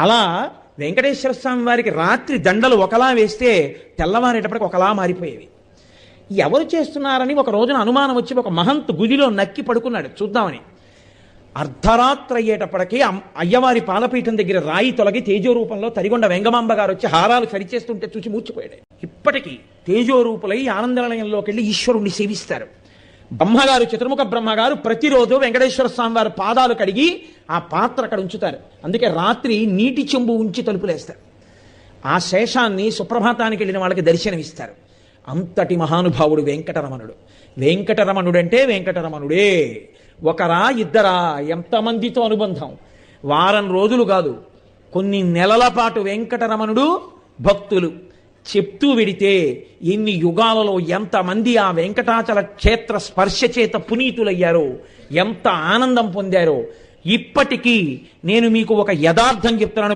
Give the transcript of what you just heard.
అలా వెంకటేశ్వర స్వామి వారికి రాత్రి దండలు ఒకలా వేస్తే తెల్లవారేటప్పటికి ఒకలా మారిపోయేవి. ఎవరు చేస్తున్నారని ఒక రోజున అనుమానం వచ్చి ఒక మహంత్ గుదిలో నక్కి పడుకున్నాడు చూద్దామని. అర్ధరాత్రి అయ్యేటప్పటికీ అయ్యవారి పాలపీఠం దగ్గర రాయి తొలగి తేజోరూపంలో తరిగొండ వెంగమాంబ గారు వచ్చి హారాలు సరిచేస్తుంటే చూసి మూర్చిపోయాడు. ఇప్పటికీ తేజోరూపులై ఆనందనిలయంలోకి వెళ్ళి ఈశ్వరుణ్ణి సేవిస్తారు. బ్రహ్మగారు, చతుర్ముఖ బ్రహ్మగారు ప్రతిరోజు వెంకటేశ్వర స్వామి వారి పాదాలు కడిగి ఆ పాత్ర అక్కడ ఉంచుతారు. అందుకే రాత్రి నీటి చెంబు ఉంచి తలుపులేస్తారు. ఆ శేషాన్ని సుప్రభాతానికి వెళ్ళిన వాళ్ళకి దర్శనమిస్తారు. అంతటి మహానుభావుడు వెంకటరమణుడు. వెంకటరమణుడు అంటే వెంకటరమణుడే. ఒకరా ఇద్దరా, ఎంతమందితో అనుబంధం. వారం రోజులు కాదు, కొన్ని నెలల పాటు వెంకటరమణుడు భక్తులు చెప్తూ వెడితే ఎన్ని యుగాలలో ఎంతమంది ఆ వెంకటాచల క్షేత్ర స్పర్శ చేత పునీతులయ్యారో, ఎంత ఆనందం పొందారో. ఇప్పటికీ నేను మీకు ఒక యథార్థం చెప్తున్నాను.